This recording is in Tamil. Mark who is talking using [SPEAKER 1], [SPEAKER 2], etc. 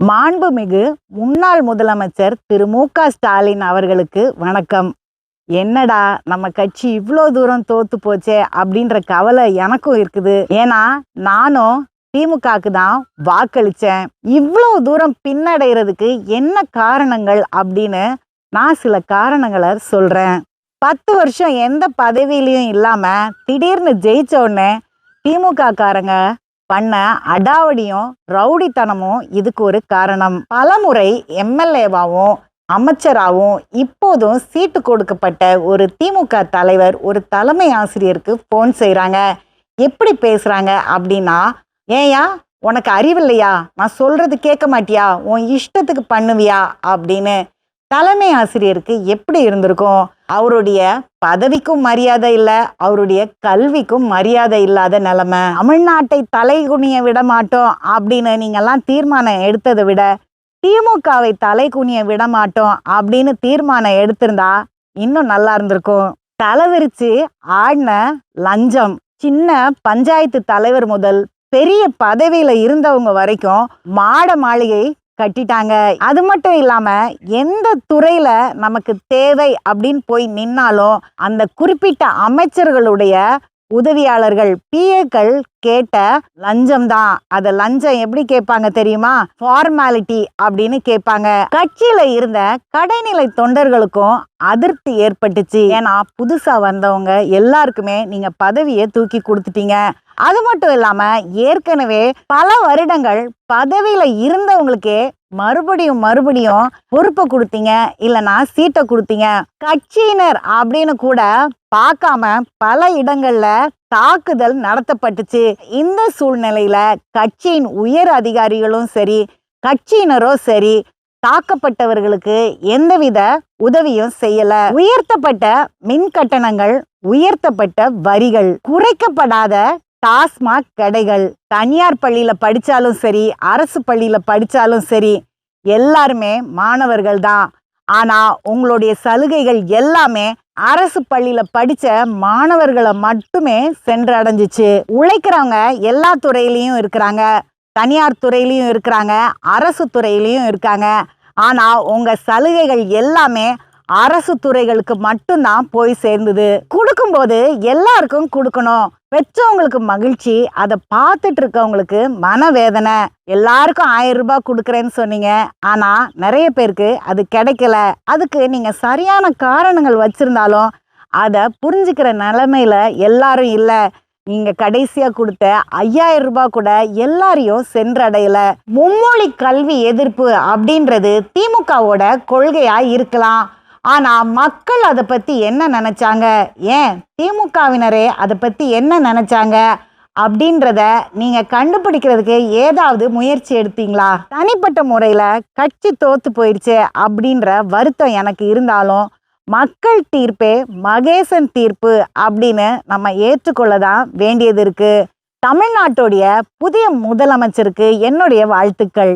[SPEAKER 1] மாண்புமிகு முன்னாள் முதலமைச்சர் திரு மு.க. ஸ்டாலின் அவர்களுக்கு வணக்கம். என்னடா நம்ம கட்சி இவ்வளோ தூரம் தோத்து போச்சே அப்படின்ற கவலை எனக்கும் இருக்குது. ஏன்னா நானும் திமுகவுக்கு தான் வாக்களிச்சேன். இவ்வளோ தூரம் பின்னடைகிறதுக்கு என்ன காரணங்கள் அப்படின்னு நான் சில காரணங்களை சொல்றேன். 10 வருஷம் எந்த பதவியிலையும் இல்லாம திடீர்னு ஜெயிச்ச உடனே திமுக காரங்க பண்ண அடாவடியும் ரவுடித்தனமும் இதுக்கு ஒரு காரணம். பலமுறை எம்எல்ஏவாகவும் அமைச்சராகவும் இப்போதும் சீட்டு கொடுக்கப்பட்ட ஒரு திமுக தலைவர் ஒரு தலைமை ஆசிரியருக்கு ஃபோன் செய்கிறாங்க. எப்படி பேசுகிறாங்க அப்படின்னா, ஏயா உனக்கு அறிவில்லையா, நான் சொல்றது கேட்க மாட்டியா, உன் இஷ்டத்துக்கு பண்ணுவியா அப்படின்னு. தலைமை ஆசிரியருக்கு எப்படி இருந்திருக்கும்? அவருடைய பதவிக்கும் மரியாதை இல்லை, அவருடைய கல்விக்கும் மரியாதை இல்லாத நிலைமை. தமிழ்நாட்டை தலைகுனிய விட மாட்டோம் அப்படின்னு நீங்கெல்லாம் தீர்மானம் எடுத்ததை விட திமுகவை தலைகுனிய விட மாட்டோம் அப்படின்னு தீர்மானம் எடுத்திருந்தா இன்னும் நல்லா இருந்திருக்கும். தலைவிரிச்சு ஆடின லஞ்சம், சின்ன பஞ்சாயத்து தலைவர் முதல் பெரிய பதவியில இருந்தவங்க வரைக்கும் மாட மாளிகை கட்டிட்டாங்க. அது மட்டும் இல்லாம எந்த துறையில நமக்கு தேவை அப்படின்னு போய் நின்னாலும் அந்த குறிப்பிட்ட அமைச்சர்களுடைய உதவியாளர்கள் பிஏக்கள் கேட்ட லஞ்சம் தான். அத லஞ்சம் எப்படி கேட்பாங்க தெரியுமா? ஃபார்மாலிட்டி அப்படின்னு கேட்பாங்க. கட்சியில இருந்த கடைநிலை தொண்டர்களுக்கும் அதிருப்தி ஏற்பட்டுச்சு. ஏன்னா புதுசா வந்தவங்க எல்லாருக்குமே நீங்க பதவியை தூக்கி கொடுத்துட்டீங்க. அது மட்டும் இல்லாம ஏற்கனவே பல வருடங்கள் பதவியில இருந்தவங்களுக்கே மறுபடியும் பொறுப்பை கொடுத்தீங்க, இல்லைன்னா சீட்டை கொடுத்தீங்க. கட்சியினர் அப்படின்னு கூட பார்க்காம பல இடங்கள்ல தாக்குதல் நடத்தப்பட்டுச்சு. இந்த சூழ்நிலையில கட்சியின் உயர் அதிகாரிகளும் சரி, கட்சியினரோ சரி, தாக்கப்பட்டவர்களுக்கு எந்தவித உதவியும் செய்யல. உயர்த்தப்பட்ட மின் கட்டணங்கள், உயர்த்தப்பட்ட வரிகள், குறைக்கப்படாத டாஸ்மாக் கடைகள், தனியார் பள்ளியில படிச்சாலும் சரி, அரசு பள்ளியில படிச்சாலும் சரி, எல்லாருமே மாணவர்கள் தான். ஆனா உங்களுடைய சலுகைகள் எல்லாமே அரசு பள்ளியில படிச்ச மாணவர்களை மட்டுமே சென்றடைஞ்சிச்சு. உழைக்கிறவங்க எல்லா துறையிலையும் இருக்கிறாங்க, தனியார் துறையிலையும் இருக்கிறாங்க, அரசு துறையிலையும் இருக்காங்க. ஆனா உங்க சலுகைகள் எல்லாமே அரசு துறைகளுக்கு மட்டும்தான் போய் சேர்ந்தது. கொடுக்கும்போது எல்லாருக்கும் கொடுக்கணும். பெற்றவங்களுக்கு மகிழ்ச்சி, அதை பார்த்துட்டு இருக்கவங்களுக்கு மனவேதனை. எல்லாருக்கும் 1000 ரூபாய் கொடுக்குறேன்னு சொன்னீங்க, ஆனா நிறைய பேருக்கு அது கிடைக்கல. அதுக்கு நீங்க சரியான காரணங்கள் வச்சிருந்தாலும் அதை புரிஞ்சுக்கிற நிலைமையில எல்லாரும் இல்லை. நீங்க கடைசியா கொடுத்த 5000 ரூபாய் கூட எல்லாரையும் சென்றடையல. மும்மொழி கல்வி எதிர்ப்பு அப்படின்றது திமுகவோட கொள்கையா இருக்கலாம். ஆனா மக்கள் அதை பத்தி என்ன நினைச்சாங்க, ஏன் திமுகவினரே அதை பத்தி என்ன நினைச்சாங்க அப்படின்றத நீங்க கண்டுபிடிக்கிறதுக்கு ஏதாவது முயற்சி எடுத்தீங்களா? தனிப்பட்ட முறையில கட்சி தோத்து போயிடுச்சு அப்படின்ற வருத்தம் எனக்கு இருந்தாலும் மக்கள் தீர்ப்பே மகேசன் தீர்ப்பு அப்படின்னு நம்ம ஏற்றுக்கொள்ளதான் வேண்டியது இருக்கு. தமிழ்நாட்டுடைய புதிய முதலமைச்சருக்கு என்னுடைய வாழ்த்துக்கள்.